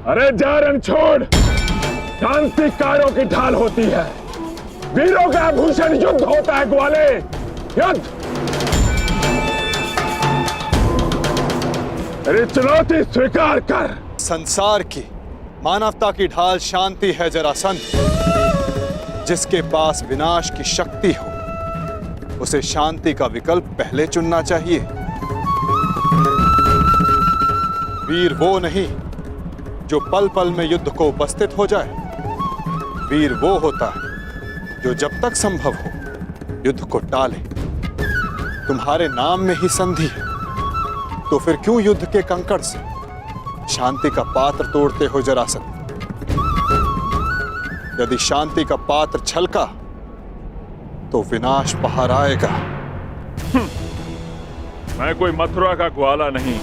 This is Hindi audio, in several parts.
अरे जा रण छोड़। शांति कायरों की ढाल होती है, वीरों का आभूषण युद्ध होता है ग्वाले, युद्ध। अरे चुनौती स्वीकार कर। संसार की, मानवता की ढाल शांति है जरासंध। जिसके पास विनाश की शक्ति हो उसे शांति का विकल्प पहले चुनना चाहिए। वीर वो नहीं जो पल पल में युद्ध को उपस्थित हो जाए, वीर वो होता है जो जब तक संभव हो युद्ध को टाले। तुम्हारे नाम में ही संधि है, तो फिर क्यों युद्ध के कंकड़ से शांति का पात्र तोड़ते हो जरासंध? यदि शांति का पात्र छलका तो विनाश बाहर आएगा। मैं कोई मथुरा का ग्वाला नहीं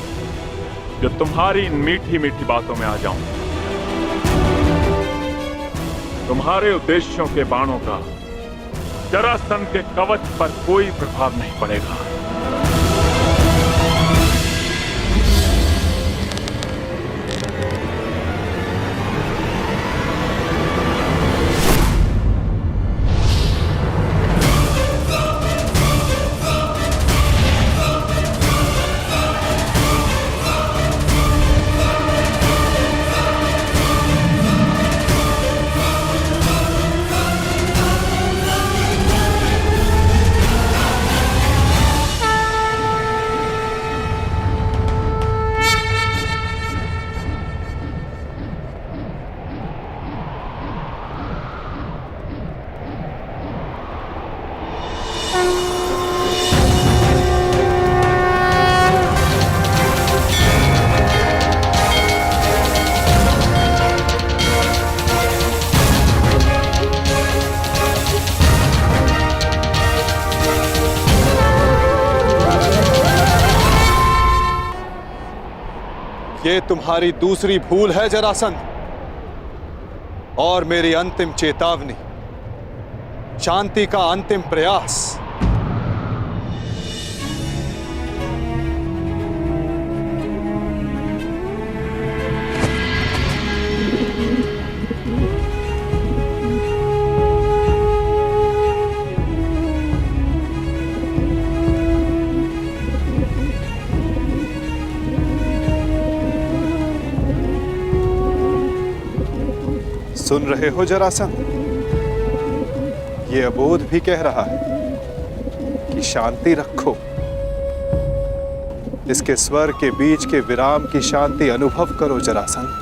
जो तुम्हारी इन मीठी मीठी बातों में आ जाऊं। तुम्हारे उद्देश्यों के बाणों का जरासंध के कवच पर कोई प्रभाव नहीं पड़ेगा। ये तुम्हारी दूसरी भूल है जरासंध, और मेरी अंतिम चेतावनी, शांति का अंतिम प्रयास। सुन रहे हो जरासंध? ये अबोध भी कह रहा है कि शांति रखो। इसके स्वर के बीच के विराम की शांति अनुभव करो जरासंध।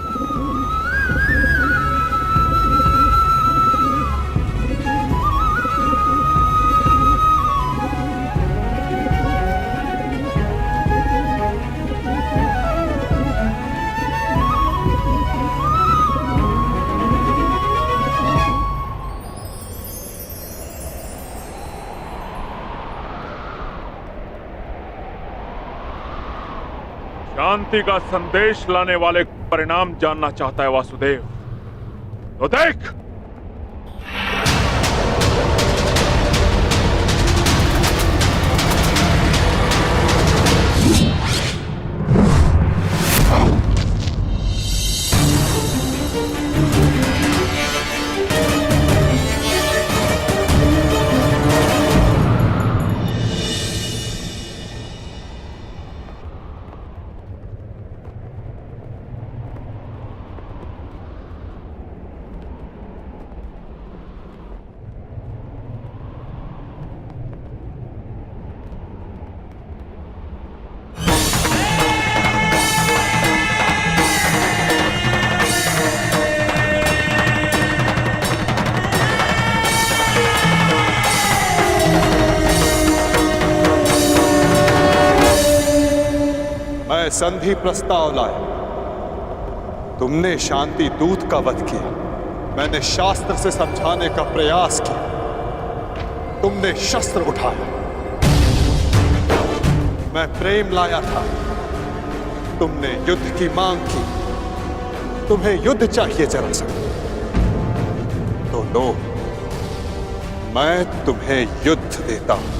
शांति का संदेश लाने वाले परिणाम जानना चाहता है वासुदेव, तो देख। संधि प्रस्ताव लाया। तुमने शांति दूत का वध किया, मैंने शास्त्र से समझाने का प्रयास किया, तुमने शस्त्र उठाया। मैं प्रेम लाया था, तुमने युद्ध की मांग की। तुम्हें युद्ध चाहिए जरासंध, तो लो, मैं तुम्हें युद्ध देता हूं।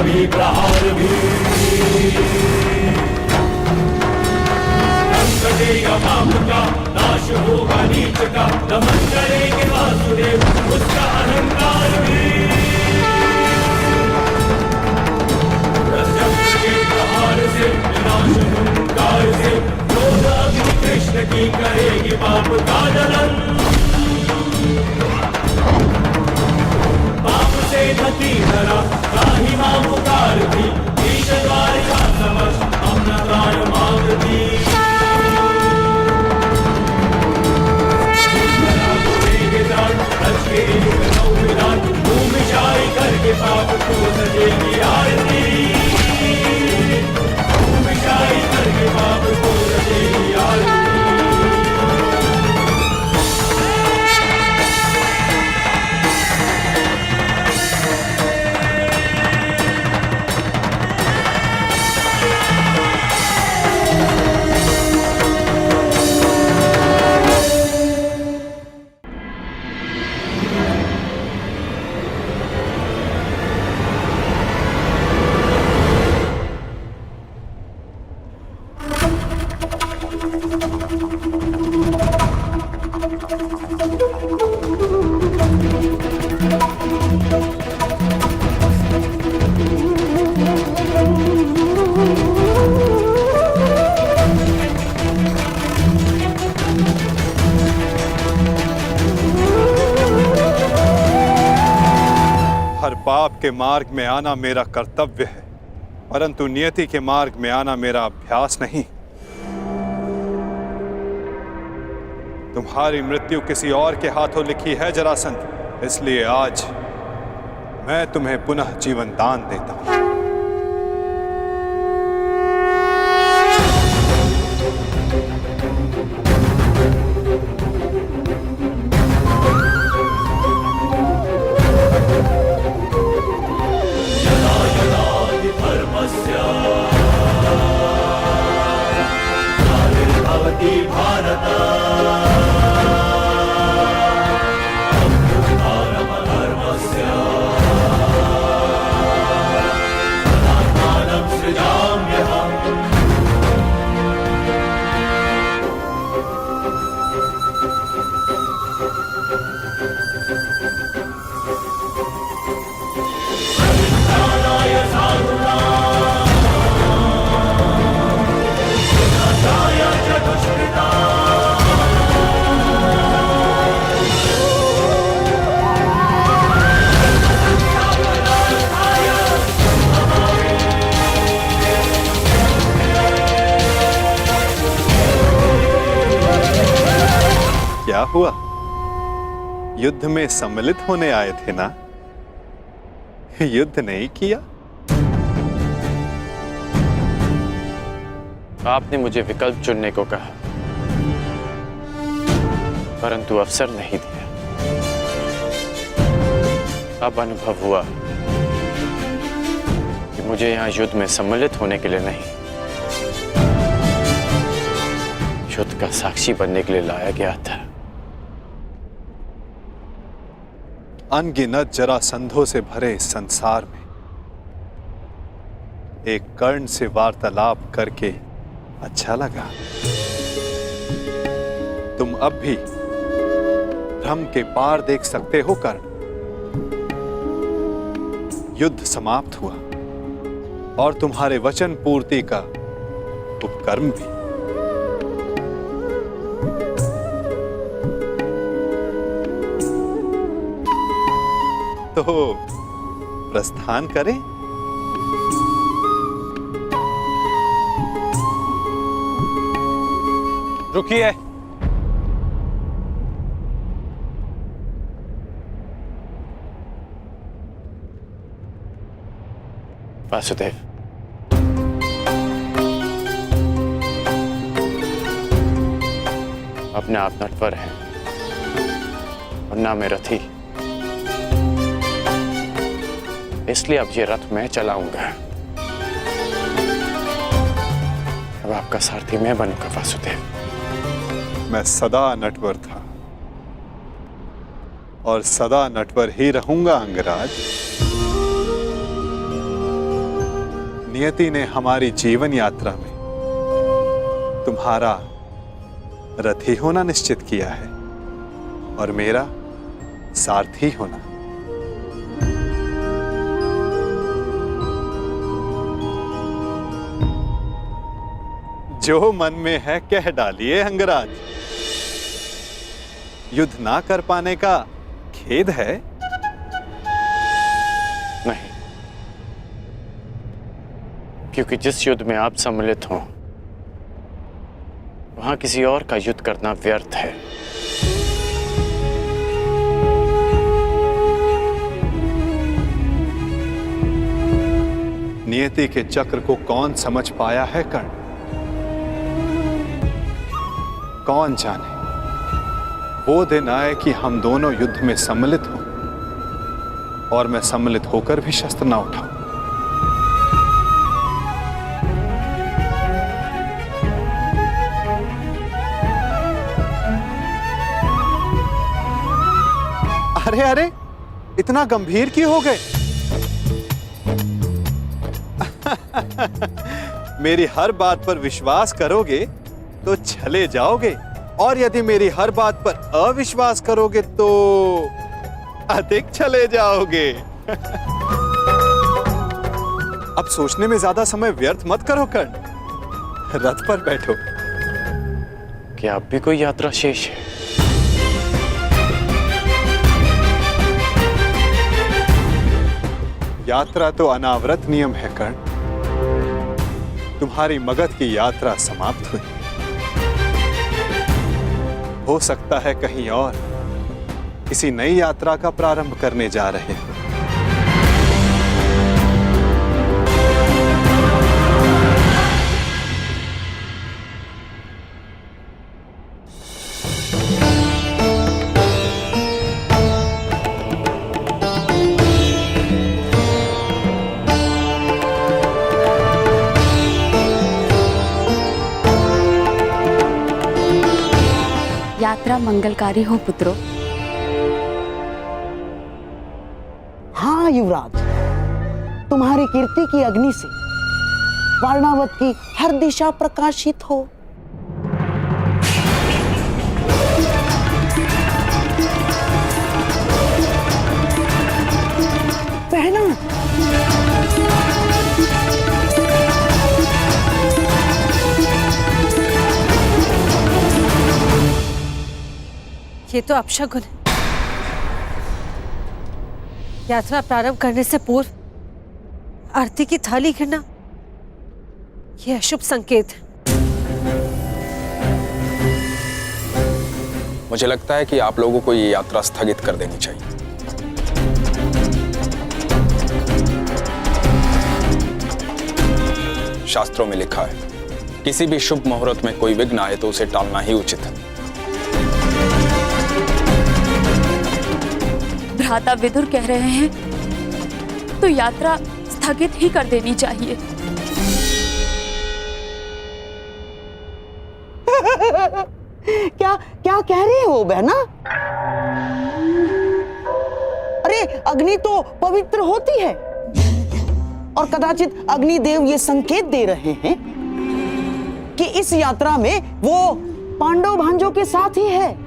भी प्रहार भी अंत देगा पाप का, नाश होगा नीच का, दमन करेंगे वासुदेव उसका अहंकार भी। रजत के प्रहार से विनाश हुंकार से, क्रोध अग्नि कृष्ण की करेगी पाप का दलन। पाप से धती धरा त्राहि मां पुकारती, ईश द्वारिका समक्ष अपना प्राण मांगती। भूमिशाई करके पाप को सजेगी आरती, भूमिशाई करके पाप को सजेगी आरती। हर पाप के मार्ग में आना मेरा कर्तव्य है, परंतु नियति के मार्ग में आना मेरा अभ्यास नहीं। तुम्हारी मृत्यु किसी और के हाथों लिखी है जरासंध, इसलिए आज मैं तुम्हें पुनः जीवन दान देता हूं। क्या हुआ? युद्ध में सम्मिलित होने आए थे ना? युद्ध नहीं किया? आपने मुझे विकल्प चुनने को कहा, परंतु अवसर नहीं दिया। अब अनुभव हुआ कि मुझे यहां युद्ध में सम्मिलित होने के लिए नहीं, युद्ध का साक्षी बनने के लिए लाया गया था। अनगिनत जरासंधों से भरे इस संसार में एक कर्ण से वार्तालाप करके अच्छा लगा। तुम अब भी भ्रम के पार देख सकते हो कर्ण। युद्ध समाप्त हुआ और तुम्हारे वचन पूर्ति का उपकर्म भी। तो प्रस्थान करें? रुकिए। वासुदेव, अपने आप नटवर है और ना मैं रथी, इसलिए अब ये रथ मैं चलाऊंगा। अब आपका सारथी मैं बनूंगा वासुदेव। मैं सदा नटवर था और सदा नटवर ही रहूंगा अंगराज। नियति ने हमारी जीवन यात्रा में तुम्हारा रथी होना निश्चित किया है और मेरा सारथी होना। जो मन में है कह डालिए अंगराज। युद्ध ना कर पाने का खेद है? नहीं, क्योंकि जिस युद्ध में आप सम्मिलित हो वहां किसी और का युद्ध करना व्यर्थ है। नियति के चक्र को कौन समझ पाया है कर्ण? कौन जाने वो दिन आए कि हम दोनों युद्ध में सम्मिलित हों और मैं सम्मिलित होकर भी शस्त्र ना उठाऊं। अरे अरे, इतना गंभीर क्यों हो गए? मेरी हर बात पर विश्वास करोगे तो चले जाओगे, और यदि मेरी हर बात पर अविश्वास करोगे तो अधिक चले जाओगे। अब सोचने में ज्यादा समय व्यर्थ मत करो कर्ण, रथ पर बैठो। क्या अब भी कोई यात्रा शेष है? यात्रा तो अनावृत नियम है कर्ण। तुम्हारी मगध की यात्रा समाप्त हुई, हो सकता है कहीं और किसी नई यात्रा का प्रारंभ करने जा रहे हैं। यात्रा मंगलकारी हो पुत्रों। हाँ युवराज, तुम्हारी कीर्ति की अग्नि से वारणावत की हर दिशा प्रकाशित हो। बहना, ये तो अपशगुन है। यात्रा प्रारंभ करने से पूर्व आरती की थाली गिरना यह अशुभ संकेत है। मुझे लगता है कि आप लोगों को ये यात्रा स्थगित कर देनी चाहिए। शास्त्रों में लिखा है, किसी भी शुभ मुहूर्त में कोई विघ्न आए तो उसे टालना ही उचित है। भ्राता विदुर कह रहे हैं तो यात्रा स्थगित ही कर देनी चाहिए। क्या क्या कह रहे हो बहना? अरे अग्नि तो पवित्र होती है और कदाचित अग्निदेव ये संकेत दे रहे हैं कि इस यात्रा में वो पांडव भांजों के साथ ही है।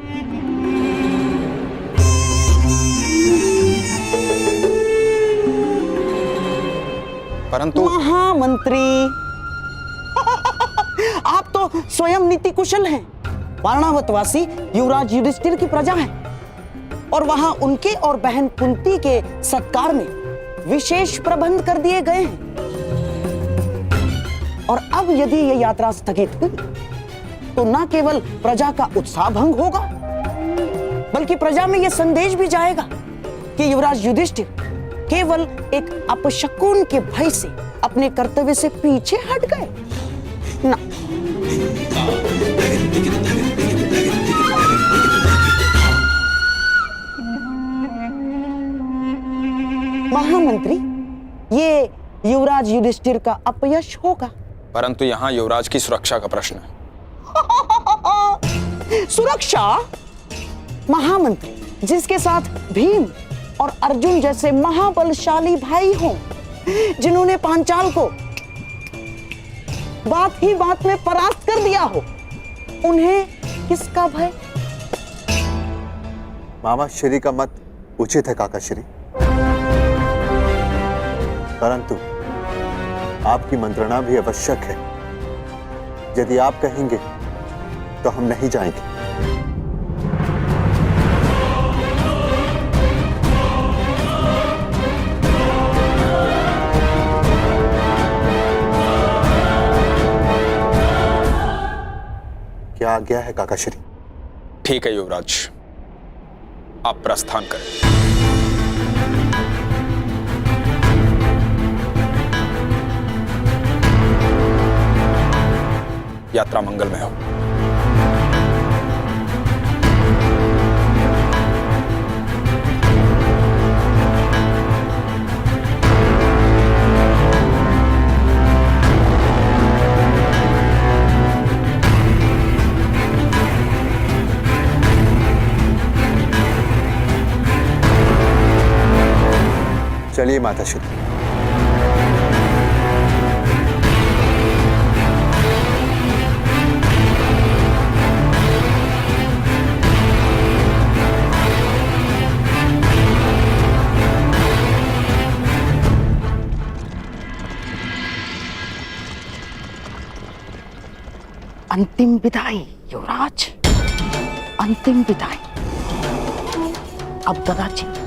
परंतु महामंत्री, आप तो स्वयं नीति कुशल हैं। वारणावतवासी युवराज युधिष्ठिर की प्रजा है और वहां उनके और बहन कुंती के सत्कार में विशेष प्रबंध कर दिए गए हैं। और अब यदि यह यात्रा स्थगित हुई तो न केवल प्रजा का उत्साह भंग होगा, बल्कि प्रजा में यह संदेश भी जाएगा कि युवराज युधिष्ठिर केवल एक अपशकुन के भय से अपने कर्तव्य से पीछे हट गए ना। महामंत्री, ये युवराज युधिष्ठिर का अपयश होगा। परंतु यहाँ युवराज की सुरक्षा का प्रश्न है। सुरक्षा? महामंत्री, जिसके साथ भीम और अर्जुन जैसे महाबलशाली भाई हों, जिन्होंने पांचाल को बात ही बात में परास्त कर दिया हो, उन्हें किसका भय? मामा श्री का मत उचित है काका श्री, परंतु आपकी मंत्रणा भी आवश्यक है। यदि आप कहेंगे तो हम नहीं जाएंगे। क्या आज्ञा है काका श्री? ठीक है युवराज, आप प्रस्थान करें। यात्रा मंगलमय हो। चलिए माता श्री। अंतिम विदाई युवराज, अंतिम विदाई। अब कदाचित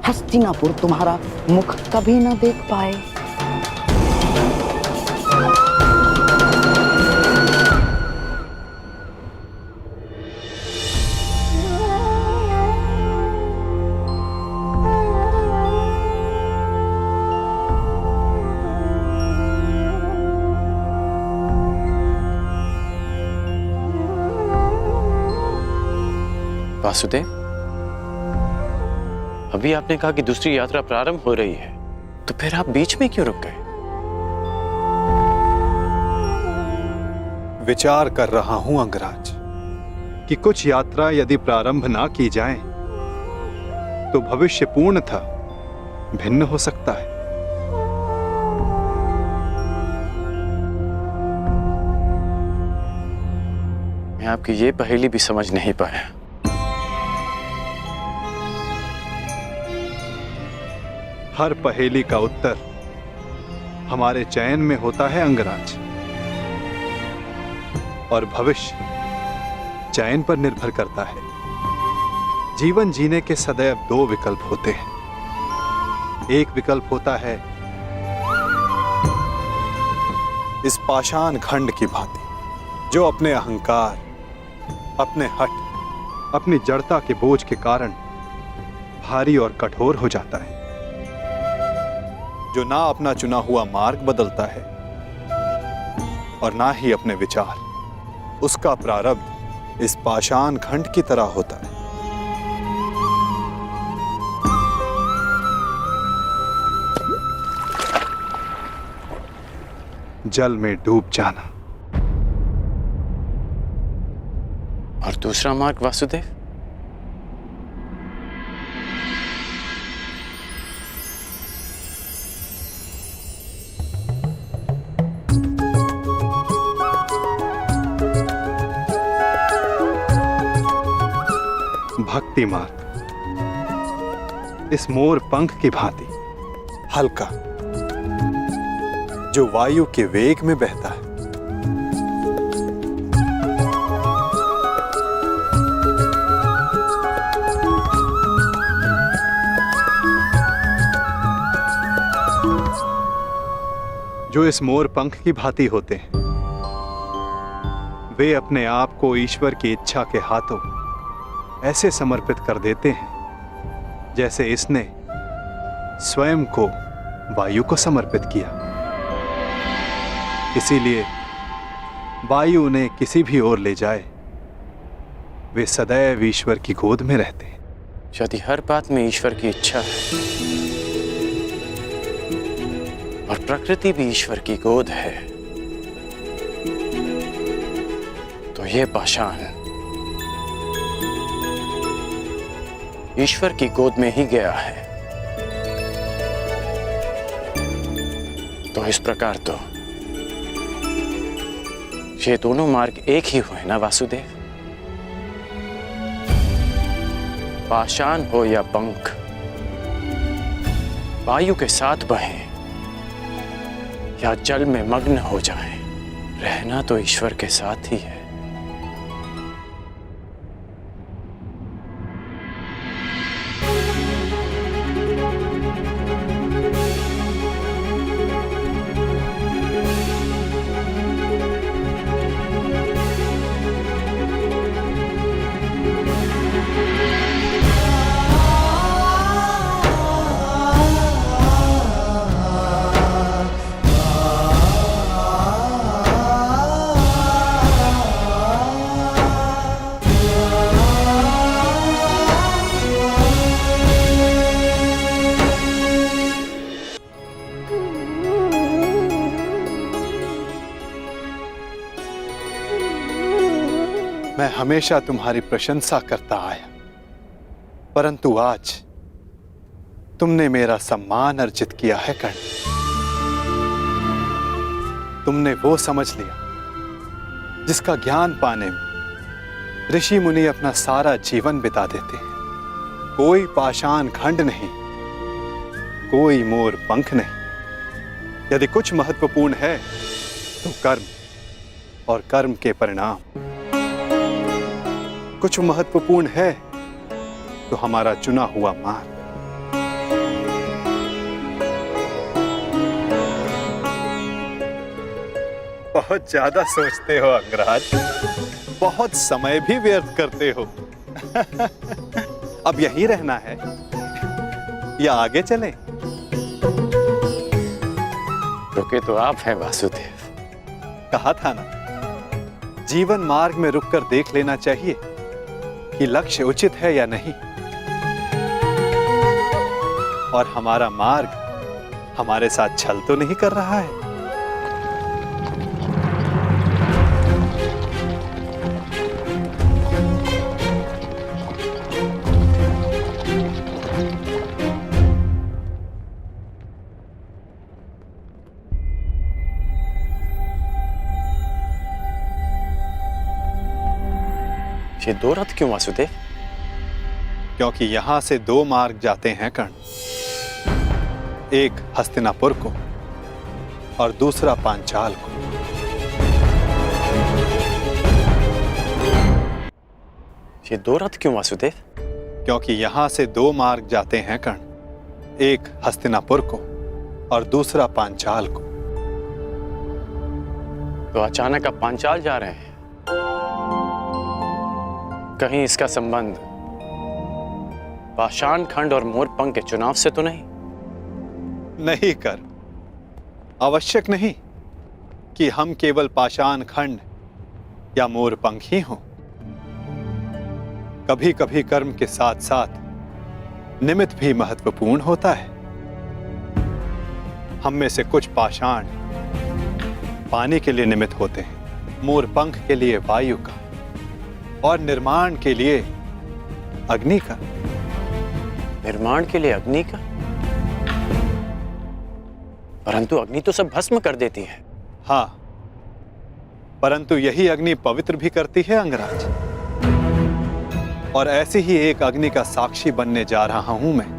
हस्तिनापुर तुम्हारा मुख कभी न देख पाए। वासुदेव, अभी आपने कहा कि दूसरी यात्रा प्रारंभ हो रही है, तो फिर आप बीच में क्यों रुक गए? विचार कर रहा हूं अंगराज कि कुछ यात्रा यदि प्रारंभ ना की जाए तो भविष्य पूर्णतः भिन्न हो सकता है। मैं आपकी ये पहेली भी समझ नहीं पाया। हर पहेली का उत्तर हमारे चयन में होता है अंगराज, और भविष्य चयन पर निर्भर करता है। जीवन जीने के सदैव दो विकल्प होते हैं। एक विकल्प होता है इस पाषाण खंड की भांति, जो अपने अहंकार, अपने हठ, अपनी जड़ता के बोझ के कारण भारी और कठोर हो जाता है, जो ना अपना चुना हुआ मार्ग बदलता है और ना ही अपने विचार। उसका प्रारब्ध इस पाषाण खंड की तरह होता है। जल में डूब जाना। और दूसरा मार्ग वासुदेव? भक्ति मार्ग, इस मोर पंख की भांति हल्का, जो वायु के वेग में बहता है। जो इस मोर पंख की भांति होते हैं, वे अपने आप को ईश्वर की इच्छा के हाथों ऐसे समर्पित कर देते हैं जैसे इसने स्वयं को वायु को समर्पित किया। इसीलिए वायु उन्हें किसी भी ओर ले जाए, वे सदैव ईश्वर की गोद में रहते हैं। यदि हर बात में ईश्वर की इच्छा है और प्रकृति भी ईश्वर की गोद है, तो ये पाषाण ईश्वर की गोद में ही गया है। तो इस प्रकार तो ये दोनों मार्ग एक ही हुए ना वासुदेव? पाषाण हो या पंख, वायु के साथ बहें या जल में मग्न हो जाएं, रहना तो ईश्वर के साथ ही है। मैं हमेशा तुम्हारी प्रशंसा करता आया, परंतु आज तुमने मेरा सम्मान अर्जित किया है कर्ण। तुमने वो समझ लिया जिसका ज्ञान पाने में ऋषि मुनि अपना सारा जीवन बिता देते हैं। कोई पाषाण खंड नहीं, कोई मोर पंख नहीं। यदि कुछ महत्वपूर्ण है तो कर्म और कर्म के परिणाम। कुछ महत्वपूर्ण है तो हमारा चुना हुआ मार्ग। बहुत ज्यादा सोचते हो अंगराज, बहुत समय भी व्यर्थ करते हो। अब यहीं रहना है या आगे चलें? रुके तो आप हैं वासुदेव। कहा था ना, जीवन मार्ग में रुककर देख लेना चाहिए कि लक्ष्य उचित है या नहीं। और हमारा मार्ग हमारे साथ छल तो नहीं कर रहा है। ये दो रथ क्यों वासुदेव? क्योंकि यहां से दो मार्ग जाते हैं कर्ण, एक हस्तिनापुर को और दूसरा पांचाल को। ये दो रथ क्यों वासुदेव? क्योंकि यहां से दो मार्ग जाते हैं कर्ण, एक हस्तिनापुर को और दूसरा पांचाल को। तो अचानक आप पांचाल जा रहे हैं? कहीं इसका संबंध पाषाण खंड और मोरपंख के चुनाव से तो नहीं? नहीं कर, आवश्यक नहीं कि हम केवल पाषाण खंड या मोरपंख ही हों। कभी कभी कर्म के साथ साथ निमित्त भी महत्वपूर्ण होता है। हम में से कुछ पाषाण पानी के लिए निमित्त होते हैं, मोरपंख के लिए वायु का, और निर्माण के लिए अग्नि का। निर्माण के लिए अग्नि का? परंतु अग्नि तो सब भस्म कर देती है। हाँ, परंतु यही अग्नि पवित्र भी करती है अंगराज। और ऐसी ही एक अग्नि का साक्षी बनने जा रहा हूं मैं,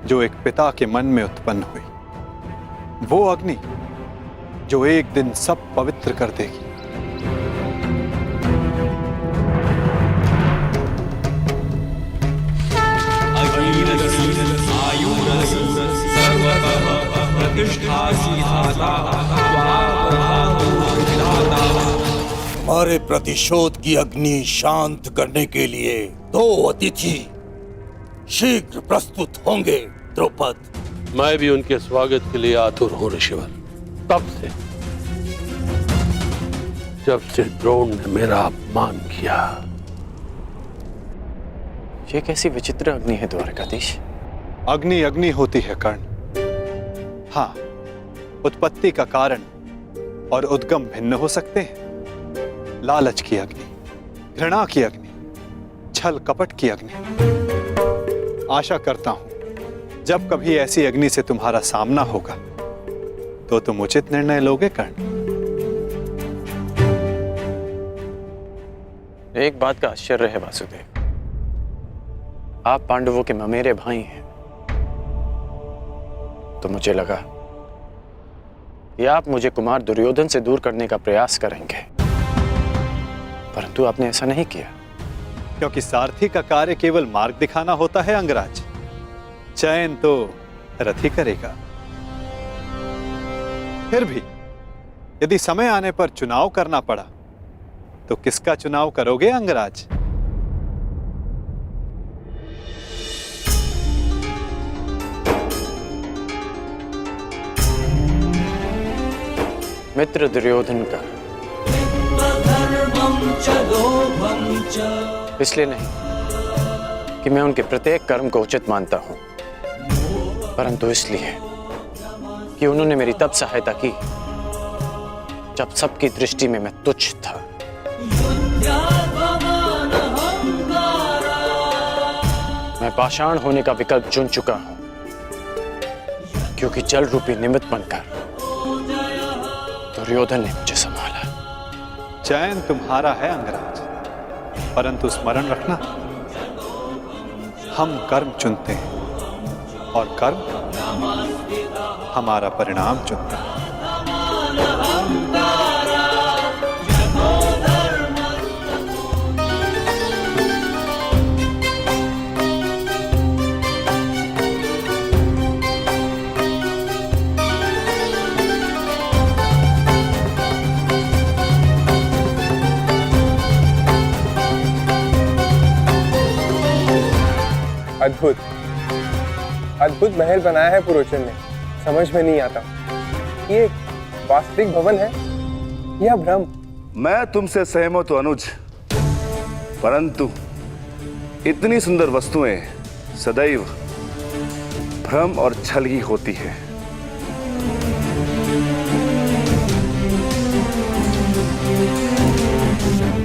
जो एक पिता के मन में उत्पन्न हुई। वो अग्नि जो एक दिन सब पवित्र कर देगी। हमारे प्रतिशोध की अग्नि शांत करने के लिए दो अतिथि शीघ्र प्रस्तुत होंगे द्रौपद। मैं भी उनके स्वागत के लिए आतुर हूं ऋषिवर। तब से जब से द्रोण ने मेरा अपमान किया। ये कैसी विचित्र अग्नि है द्वारकाधीश? अग्नि अग्नि होती है कर्ण। हाँ, उत्पत्ति का कारण और उद्गम भिन्न हो सकते हैं। लालच की अग्नि, घृणा की अग्नि, छल कपट की अग्नि। आशा करता हूं जब कभी ऐसी अग्नि से तुम्हारा सामना होगा तो तुम उचित निर्णय लोगे कर्ण। एक बात का आश्चर्य है वासुदेव, आप पांडवों के ममेरे भाई हैं, तो मुझे लगा कि आप मुझे कुमार दुर्योधन से दूर करने का प्रयास करेंगे, परंतु आपने ऐसा नहीं किया। क्योंकि सारथी का कार्य केवल मार्ग दिखाना होता है अंगराज, चयन तो रथ ही करेगा। फिर भी यदि समय आने पर चुनाव करना पड़ा तो किसका चुनाव करोगे अंगराज? मित्र दुर्योधन का। इसलिए नहीं कि मैं उनके प्रत्येक कर्म को उचित मानता हूं, परंतु इसलिए कि उन्होंने मेरी तब सहायता की जब सबकी दृष्टि में मैं तुच्छ था। मैं पाषाण होने का विकल्प चुन चुका हूं, क्योंकि जल रूपी निमित्त बनकर दुर्योधन ने मुझे संभाला। चयन तुम्हारा है अंगराज, परंतु स्मरण रखना, हम कर्म चुनते हैं और कर्म हमारा परिणाम चुनता है। अद्भुत अद्भुत महल बनाया है पुरोचन ने। समझ में नहीं आता, ये वास्तविक भवन है या भ्रम? मैं तुमसे सहमत हूं अनुज, परंतु इतनी सुंदर वस्तुएं सदैव भ्रम और छल ही होती है।